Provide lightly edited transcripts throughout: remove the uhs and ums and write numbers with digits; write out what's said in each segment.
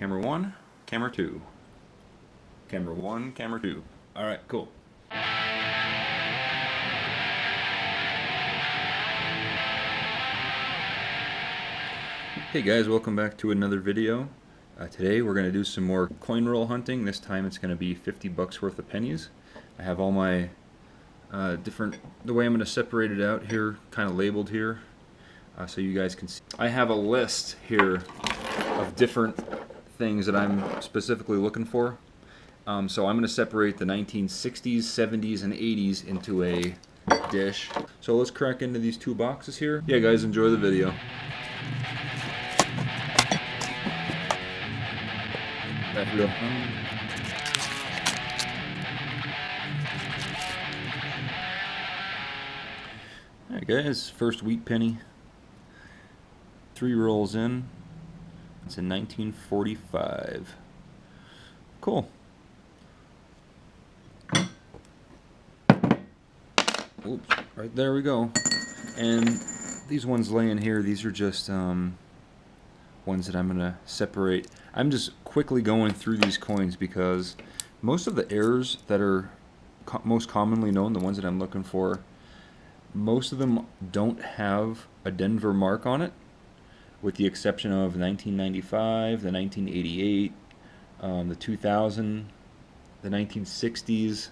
Camera 1, camera 2. Camera 1, camera 2. Alright, cool. Hey guys, welcome back to another video. Today we're going to do some more coin roll hunting. This time it's going to be 50 bucks worth of pennies. I have all my the way I'm going to separate it out here, kind of labeled here, so you guys can see. I have a list here of different things that I'm specifically looking for. So I'm going to separate the 1960s, 70s, and 80s into a dish. So let's crack into these two boxes here. Yeah guys, enjoy the video. Alright guys, first wheat penny. 3 rolls in. It's in 1945. Cool. Oops, right there we go. And these ones laying here, these are just ones that I'm gonna separate. I'm just quickly going through these coins because most of the errors that are most commonly known, the ones that I'm looking for, most of them don't have a Denver mark on it, with the exception of 1995, the 1988, the 2000, the 1960s.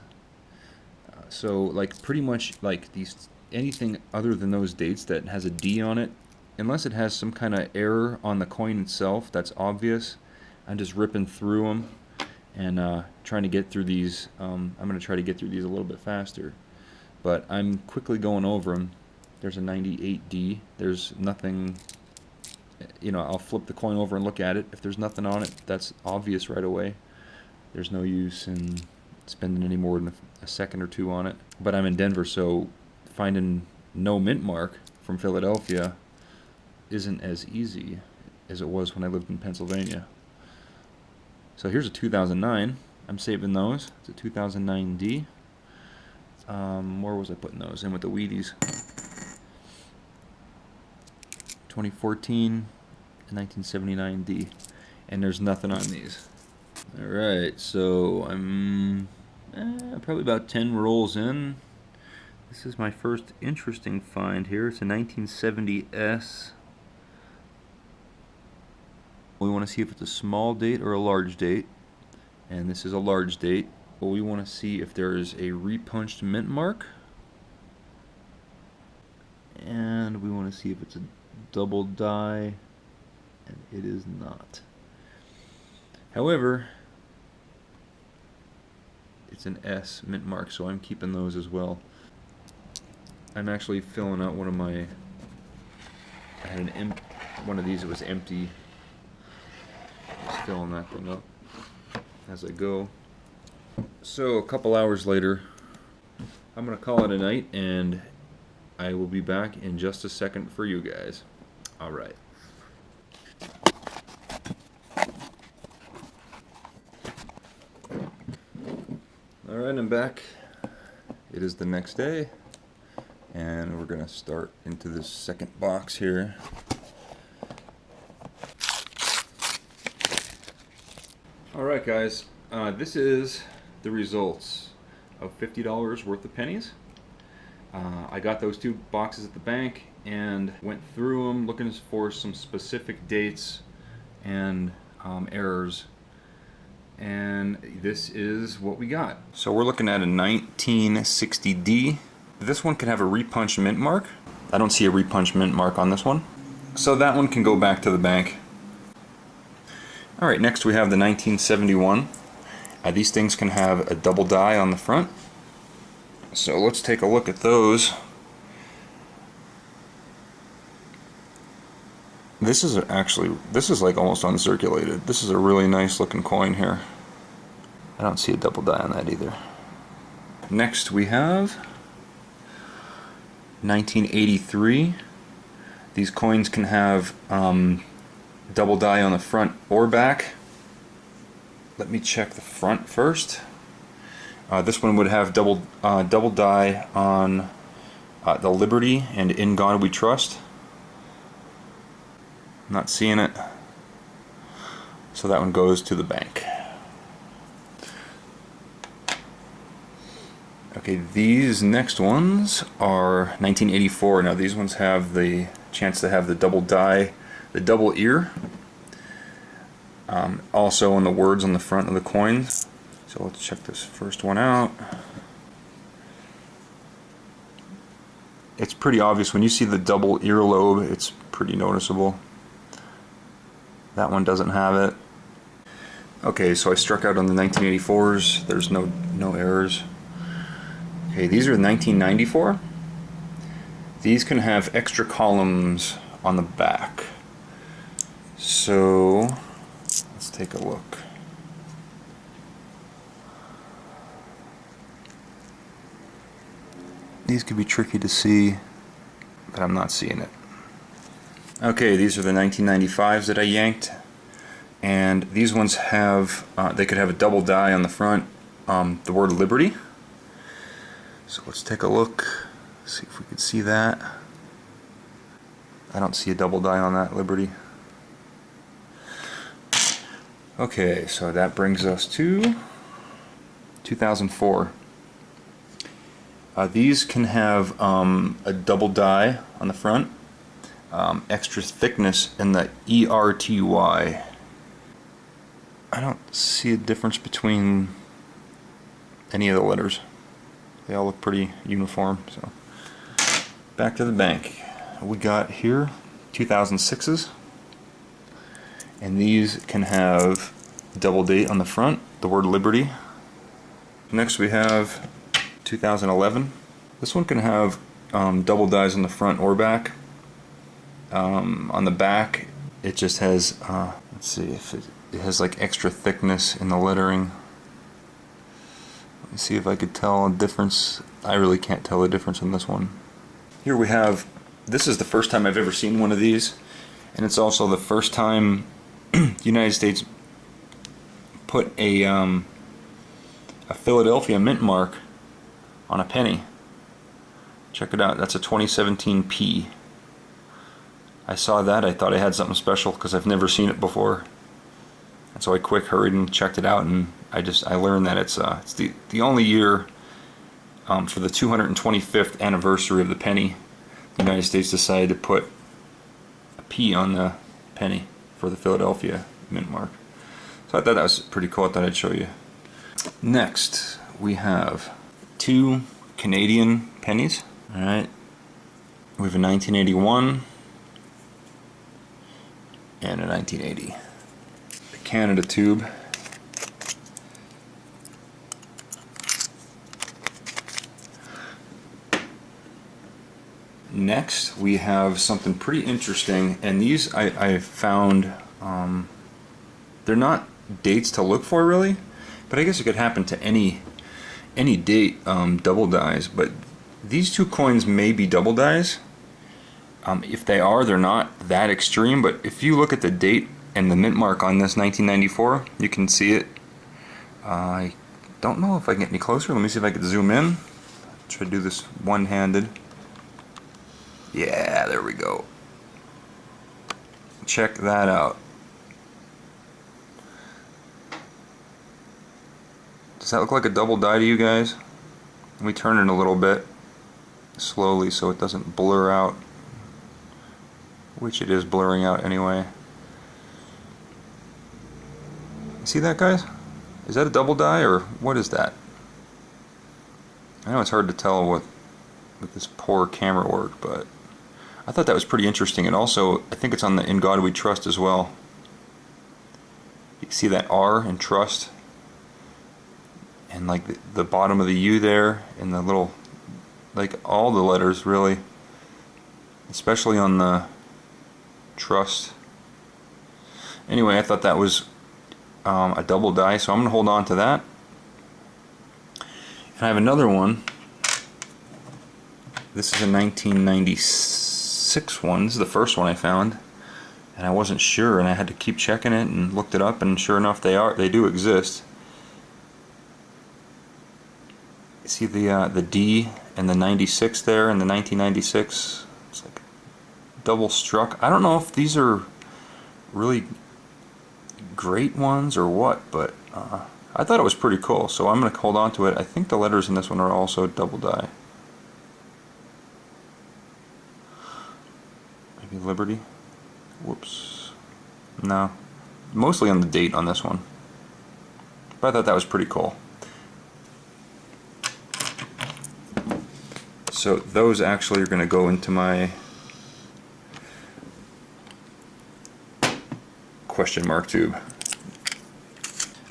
So like pretty much like these, anything other than those dates that has a D on it, unless it has some kind of error on the coin itself that's obvious, I'm just ripping through them and trying to get through these. I'm going to try to get through these a little bit faster, but I'm quickly going over them. There's a 98D. There's nothing, you know, I'll flip the coin over and look at it. If there's nothing on it, that's obvious right away. There's no use in spending any more than a second or two on it. But I'm in Denver, so finding no mint mark from Philadelphia isn't as easy as it was when I lived in Pennsylvania. So here's a 2009. I'm saving those. It's a 2009D. Where was I putting those? In with the Wheaties. 2014 and 1979D. And there's nothing on these. Alright, so I'm probably about 10 rolls in. This is my first interesting find here. It's a 1970S. We want to see if it's a small date or a large date. And this is a large date. But we want to see if there is a repunched mint mark. And we want to see if it's a double die. And it is not. However, it's an S mint mark, so I'm keeping those as well. I'm actually filling out one of my, I had one of these that was empty. Just filling that thing up as I go. So a couple hours later, I'm going to call it a night, and I will be back in just a second for you guys. Alright. Alright, I'm back. It is the next day, and we're going to start into this second box here. Alright guys, this is the results of $50 worth of pennies. I got those 2 boxes at the bank and went through them looking for some specific dates and errors. And this is what we got. So we're looking at a 1960D. This one can have a repunched mint mark. I don't see a repunched mint mark on this one. So that one can go back to the bank. Alright, next we have the 1971. These things can have a double die on the front. So let's take a look at those. This is like almost uncirculated. This is a really nice looking coin here. I don't see a double die on that either. Next we have 1983. These coins can have double die on the front or back. Let me check the front first. This one would have double die on the Liberty and In God We Trust. Not seeing it. So that one goes to the bank. Okay, these next ones are 1984. Now these ones have the chance to have the double die, the double ear. Also on the words on the front of the coins. So let's check this first one out. It's pretty obvious when you see the double earlobe, it's pretty noticeable. That one doesn't have it. Okay, so I struck out on the 1984s. There's no errors. Okay, these are 1994. These can have extra columns on the back. So let's take a look. These could be tricky to see, but I'm not seeing it. Okay, these are the 1995s that I yanked, and these ones have, they could have a double die on the front, the word Liberty. So let's take a look, see if we can see that. I don't see a double die on that Liberty. Okay, so that brings us to 2004. These can have a double die on the front, extra thickness in the ERTY. I don't see a difference between any of the letters. They all look pretty uniform. So back to the bank. We got here 2006s, and these can have double date on the front, the word Liberty. Next we have 2011. This one can have double dies on the front or back. On the back it just has, let's see if it has like extra thickness in the lettering. Let me see if I could tell a difference. I really can't tell a difference in this one. Here we have, this is the first time I've ever seen one of these, and it's also the first time the United States put a Philadelphia mint mark on a penny. Check it out, that's a 2017 P. I saw that, I thought I had something special because I've never seen it before. And so I hurried and checked it out, and I learned that it's the only year for the 225th anniversary of the penny, the United States decided to put a P on the penny for the Philadelphia mint mark. So I thought that was pretty cool. I thought I'd show you. Next, we have two Canadian pennies. All right, we have a 1981 and a 1980. The Canada tube. Next, we have something pretty interesting, and these I found, they're not dates to look for really, but I guess it could happen to any date, double dies, but these two coins may be double dies. If they are, they're not that extreme, but if you look at the date and the mint mark on this 1994, you can see it. I don't know if I can get any closer. Let me see if I can zoom in. Try to do this one-handed. Yeah, there we go. Check that out. Does that look like a double die to you guys? Let me turn it a little bit slowly so it doesn't blur out, which it is blurring out anyway. You see that, guys? Is that a double die or what is that? I know it's hard to tell with this poor camera work, but I thought that was pretty interesting. And also, I think it's on the In God We Trust as well. You see that R in trust? And like the bottom of the U there, and the little, like all the letters really, especially on the trust. Anyway, I thought that was a double die, so I'm going to hold on to that. And I have another one. This is a 1996 one. This is the first one I found, and I wasn't sure, and I had to keep checking it and looked it up, and sure enough, they do exist. You see the D and the 96 there, and the 1996. It's like double struck. I don't know if these are really great ones or what, but I thought it was pretty cool, so I'm going to hold on to it. I think the letters in this one are also double die. Maybe Liberty? Whoops. No. Mostly on the date on this one. But I thought that was pretty cool. So those actually are going to go into my question mark tube.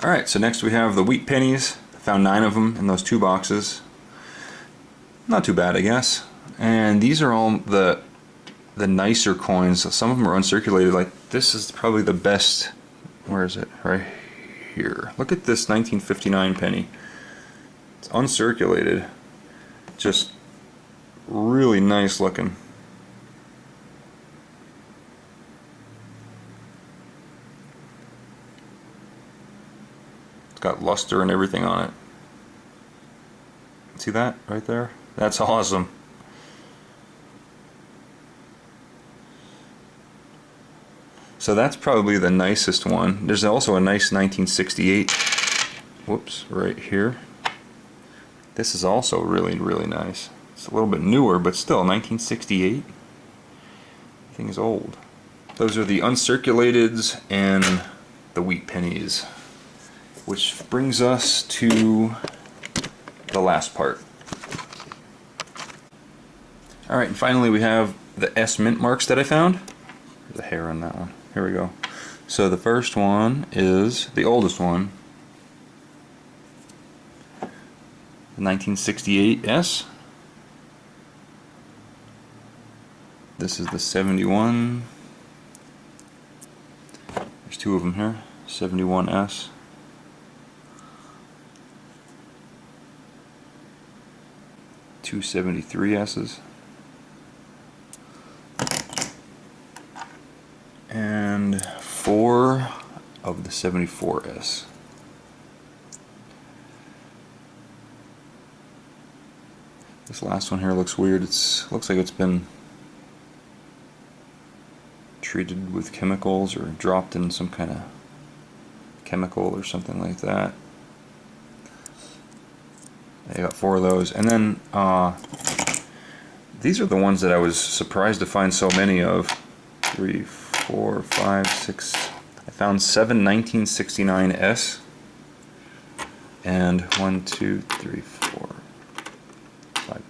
Alright, so next we have the wheat pennies. I found 9 of them in those 2 boxes. Not too bad, I guess. And these are all the nicer coins. Some of them are uncirculated. Like, this is probably the best. Where is it? Right here. Look at this 1959 penny. It's uncirculated. Just really nice looking. It's got luster and everything on it. See that right there? That's awesome. So that's probably the nicest one. There's also a nice 1968. Whoops, right here. This is also really, really nice. It's a little bit newer, but still, 1968. The thing is old. Those are the uncirculateds and the wheat pennies. Which brings us to the last part. Alright, and finally we have the S mint marks that I found. There's a hair on that one. Here we go. So the first one is the oldest one, the 1968 S. This is the 71. There's 2 of them here. 71S. Two 73S's. And 4 of the 74S. This last one here looks weird. Looks like it's been treated with chemicals or dropped in some kind of chemical or something like that. I got 4 of those. And then these are the ones that I was surprised to find so many of. 3, 4, 5, 6. I found 7 1969S and 1, 2, 3, 4, 5,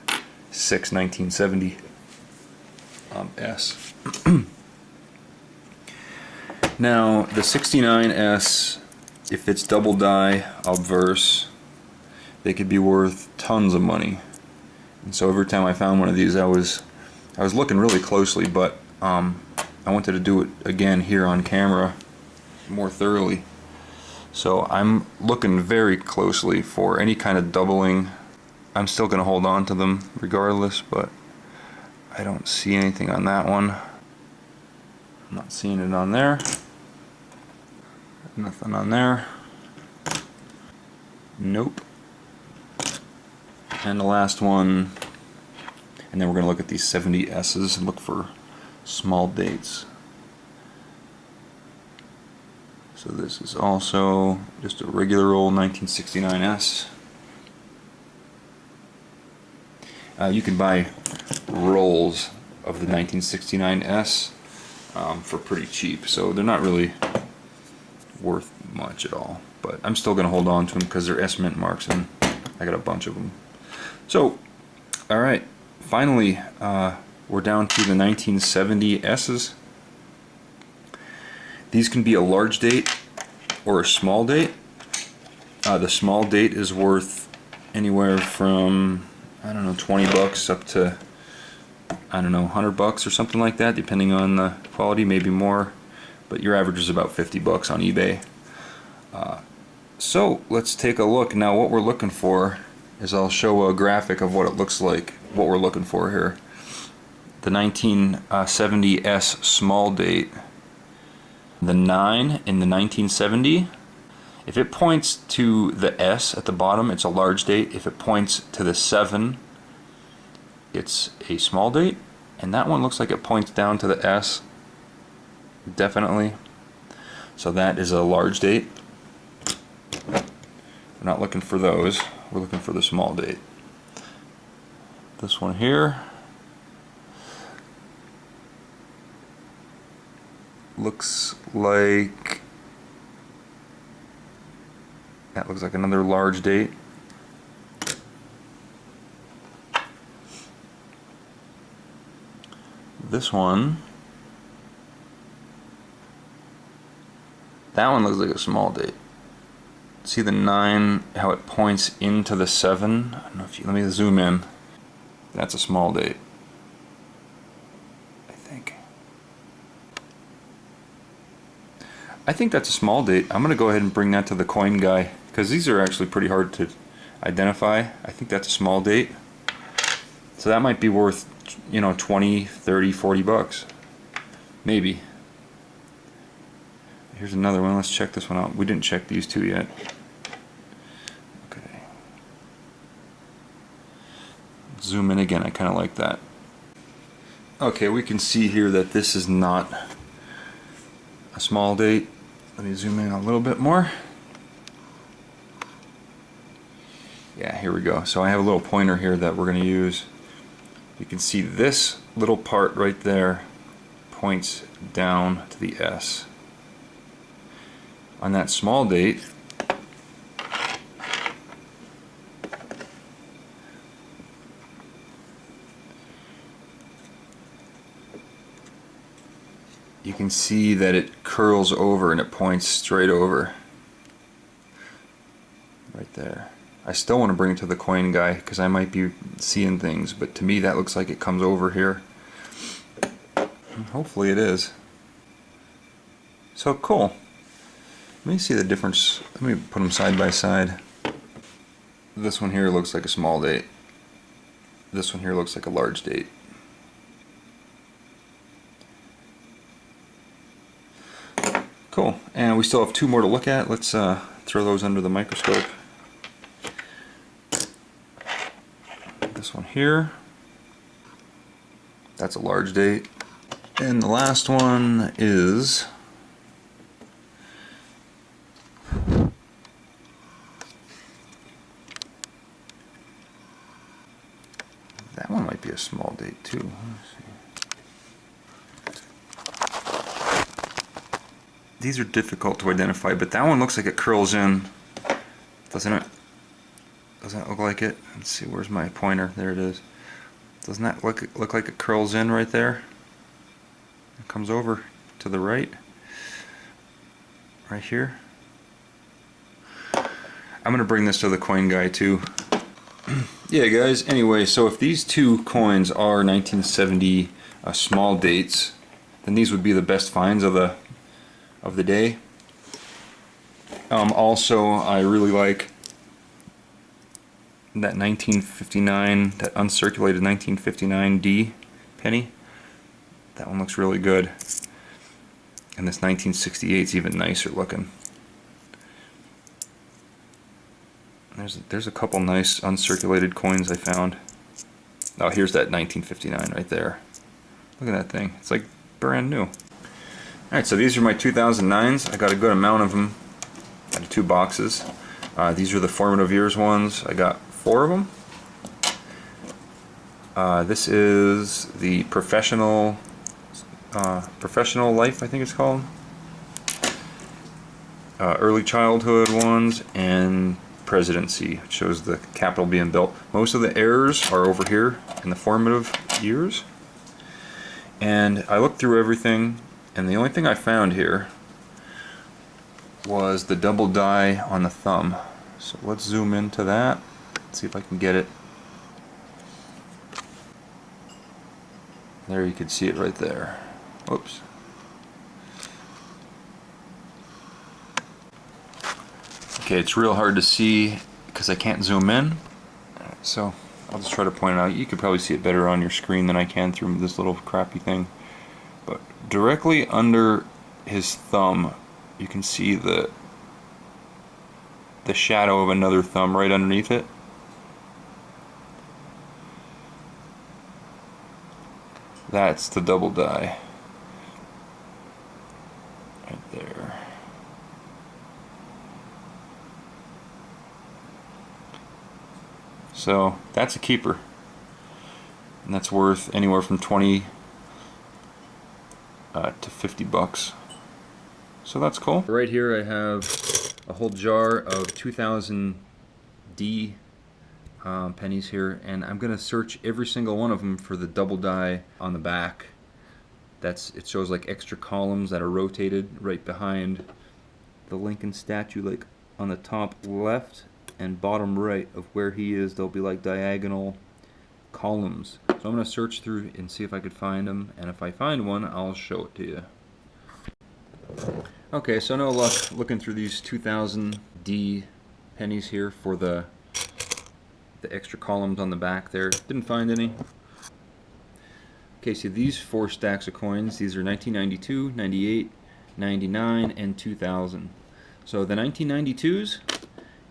6 1970 S. Now the 69S, if it's double die obverse, they could be worth tons of money. And so every time I found one of these, I was looking really closely, but I wanted to do it again here on camera more thoroughly. So I'm looking very closely for any kind of doubling. I'm still going to hold on to them regardless, but I don't see anything on that one. I'm not seeing it on there. Nothing on there. Nope. And the last one, and then we're going to look at these 70S's and look for small dates. So this is also just a regular old 1969S. You can buy rolls of the 1969S for pretty cheap, so they're not really worth much at all. But I'm still going to hold on to them because they're S mint marks and I got a bunch of them. So, alright, finally we're down to the 1970 S's. These can be a large date or a small date. The small date is worth anywhere from, I don't know, 20 bucks up to, I don't know, 100 bucks or something like that, depending on the quality, maybe more. But your average is about 50 bucks on eBay. So let's take a look. Now what we're looking for is, I'll show a graphic of what it looks like, what we're looking for here. The 1970S small date, the 9 in the 1970, if it points to the S at the bottom, it's a large date. If it points to the 7, it's a small date. And that one looks like it points down to the S, definitely. So that is a large date. We're not looking for those. We're looking for the small date. This one here looks like, that looks like another large date. This one, that one looks like a small date. See the 9, how it points into the 7? I don't know if you, let me zoom in. That's a small date, I think. I think that's a small date. I'm going to go ahead and bring that to the coin guy, because these are actually pretty hard to identify. I think that's a small date. So that might be worth, you know, 20, 30, 40 bucks. Maybe. Here's another one. Let's check this one out. We didn't check these two yet. Okay. Zoom in again. I kind of like that. Okay, we can see here that this is not a small date. Let me zoom in a little bit more. Yeah, here we go. So I have a little pointer here that we're going to use. You can see this little part right there points down to the S. On that small date, you can see that it curls over and it points straight over. Right there. I still want to bring it to the coin guy because I might be seeing things, but to me that looks like it comes over here. Hopefully it is. So cool. Let me see the difference. Let me put them side by side. This one here looks like a small date. This one here looks like a large date. Cool. And we still have two more to look at. Let's throw those under the microscope. This one here. That's a large date. And the last one is that one might be a small date too. Let's see. These are difficult to identify, but that one looks like it curls in, doesn't it? Doesn't it look like it? Let's see, where's my pointer? There it is. Doesn't that look like it curls in right there? It comes over to the right. Right here. I'm gonna bring this to the coin guy too. Yeah guys, anyway, so if these two coins are 1970 small dates, then these would be the best finds of the day. Also, I really like that 1959, that uncirculated 1959 D penny. That one looks really good. And this 1968 is even nicer looking. There's a couple nice uncirculated coins I found. Oh, here's that 1959 right there. Look at that thing. It's like brand new. Alright, so these are my 2009s. I got a good amount of them out of 2 boxes. These are the formative years ones. I got 4 of them. This is the professional life, I think it's called. Early childhood ones, and presidency, which shows the Capitol being built. Most of the errors are over here in the formative years. And I looked through everything, and the only thing I found here was the double die on the thumb. So let's zoom into that. See if I can get it. There, you can see it right there. Whoops. Okay, it's real hard to see because I can't zoom in. So I'll just try to point it out. You could probably see it better on your screen than I can through this little crappy thing. But directly under his thumb, you can see the shadow of another thumb right underneath it. That's the double die. Right there. So that's a keeper, and that's worth anywhere from 20 to 50 bucks. So that's cool. Right here I have a whole jar of 2000 D pennies here, and I'm gonna search every single one of them for the double die on the back. It shows like extra columns that are rotated right behind the Lincoln statue, like on the top left and bottom right of where he is. There'll be like diagonal columns. So I'm gonna search through and see if I could find them, and if I find one, I'll show it to you. Okay, so no luck looking through these 2000 D pennies here for the extra columns on the back there. Didn't find any. Okay, so these 4 stacks of coins, these are 1992, 98, 99, and 2000. So the 1992s,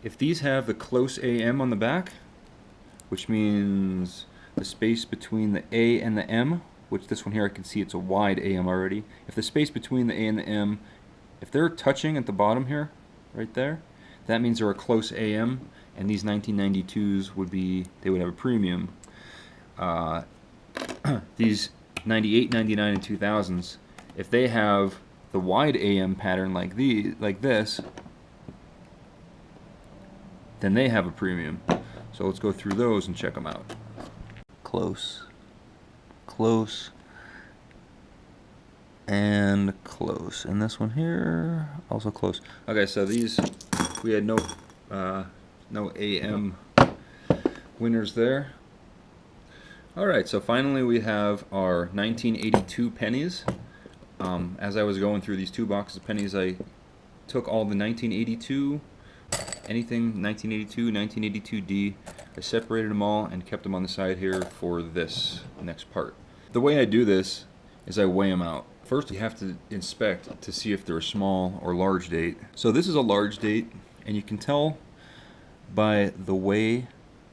if these have the close AM on the back, which means the space between the A and the M, which this one here I can see it's a wide AM already. If the space between the A and the M, if they're touching at the bottom here, right there, that means they're a close AM, and these 1992s would have a premium. These 98, 99, and 2000s, if they have the wide AM pattern like this, then they have a premium. So let's go through those and check them out. Close, close, and close. And this one here, also close. Okay, so these, we had no AM winners there. Alright, so finally we have our 1982 pennies. As I was going through these 2 boxes of pennies, I took all the 1982, anything 1982, 1982D, I separated them all and kept them on the side here for this next part. The way I do this is I weigh them out. First you have to inspect to see if they're a small or large date. So this is a large date, and you can tell by the way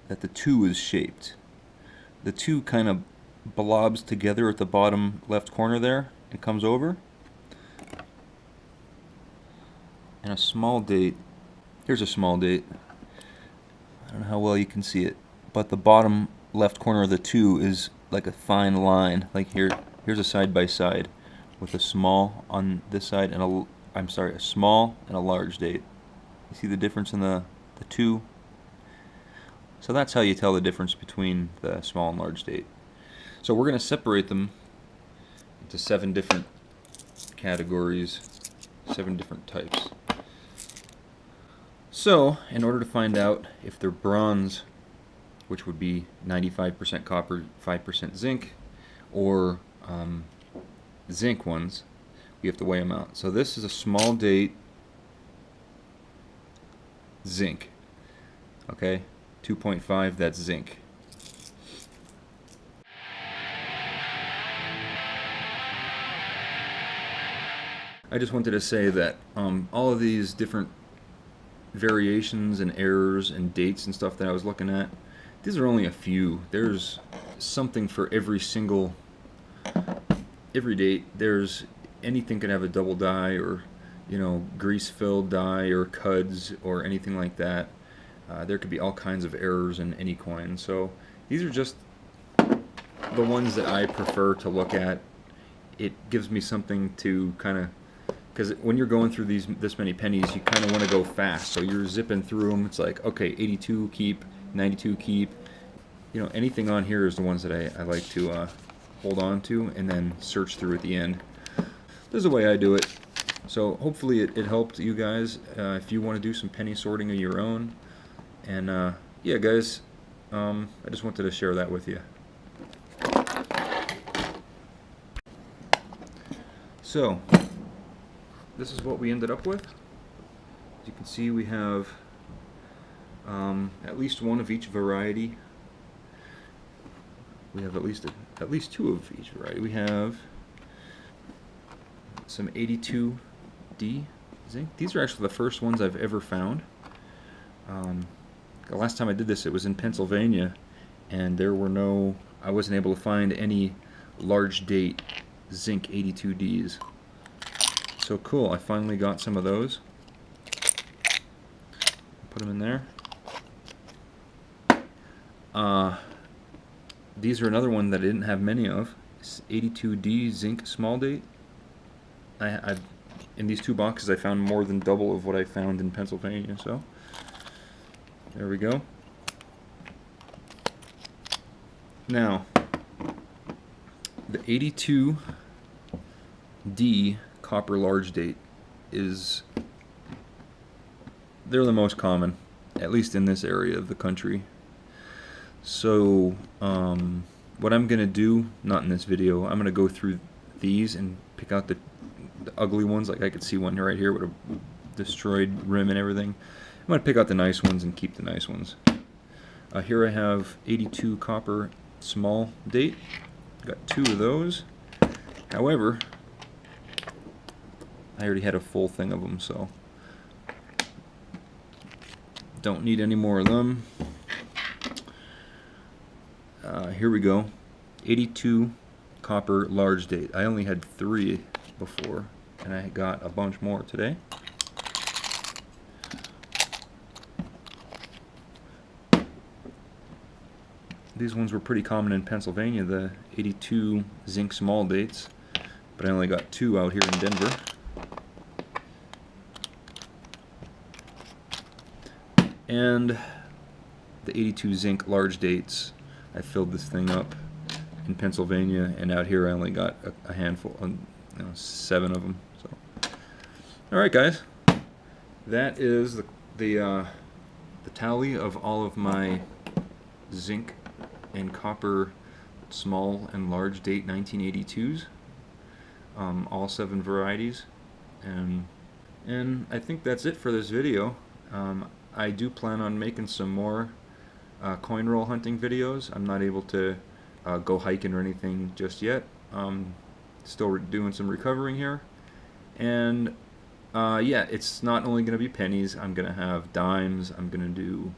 that the 2 is shaped. The 2 kind of blobs together at the bottom left corner there and comes over. And a small date, here's a small date. I don't know how well you can see it, but the bottom left corner of the 2 is like a fine line. Like here's a side by side with a small on this side and a small and a large date. You see the difference in the 2? So that's how you tell the difference between the small and large date. So we're going to separate them into 7 different categories, 7 different types. So in order to find out if they're bronze, which would be 95% copper, 5% zinc, or zinc ones, we have to weigh them out. So this is a small date zinc. Okay, 2.5, that's zinc. I just wanted to say that all of these different variations and errors and dates and stuff that I was looking at, these are only a few. There's something for every date. There's anything could have a double die, or grease-filled die, or cuds, or anything like that. There could be all kinds of errors in any coin. So these are just the ones that I prefer to look at. It gives me something to kind of, because when you're going through this many pennies, you kind of want to go fast. So you're zipping through them. It's like, okay, 82 keep, 92 keep. Anything on here is the ones that I like to hold on to and then search through at the end. This is the way I do it. So hopefully it helped you guys if you want to do some penny sorting of your own. And yeah, guys, I just wanted to share that with you. So this is what we ended up with. As you can see, we have at least one of each variety. We have at least 2 of each variety. We have some 82D zinc. These are actually the first ones I've ever found. The last time I did this, it was in Pennsylvania, and I wasn't able to find any large date zinc 82Ds. So cool, I finally got some of those. Put them in there. These are another one that I didn't have many of. It's 82D zinc small date. In these two boxes I found more than double of what I found in Pennsylvania, so there we go. Now, the 82D copper large date they're the most common, at least in this area of the country. So what I'm gonna do, not in this video, I'm gonna go through these and pick out the ugly ones. Like I could see one right here with a destroyed rim and everything. I'm gonna pick out the nice ones and keep the nice ones. Here I have 82 copper small date. Got 2 of those. However, I already had a full thing of them, so don't need any more of them. Here we go. 82 copper large date. I only had 3 before, and I got a bunch more today. These ones were pretty common in Pennsylvania, the 82 zinc small dates, but I only got 2 out here in Denver. And the 82 zinc large dates, I filled this thing up in Pennsylvania, and out here I only got a handful, 7 of them. So, all right, guys, that is the tally of all of my zinc and copper small and large date 1982s, all 7 varieties, and I think that's it for this video. I do plan on making some more coin roll hunting videos. I'm not able to go hiking or anything just yet. Still doing some recovering here, and yeah, it's not only going to be pennies. I'm going to have dimes. I'm going to do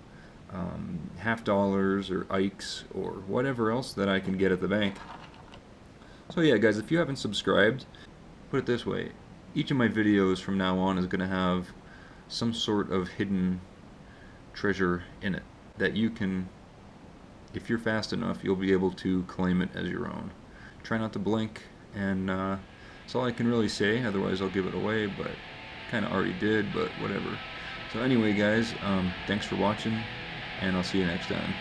half dollars or ikes or whatever else that I can get at the bank. So yeah, guys, if you haven't subscribed, put it this way, each of my videos from now on is going to have some sort of hidden treasure in it that you can, if you're fast enough, you'll be able to claim it as your own. Try not to blink, and that's all I can really say, otherwise I'll give it away, but kind of already did, but whatever. So anyway, guys, thanks for watching, and I'll see you next time.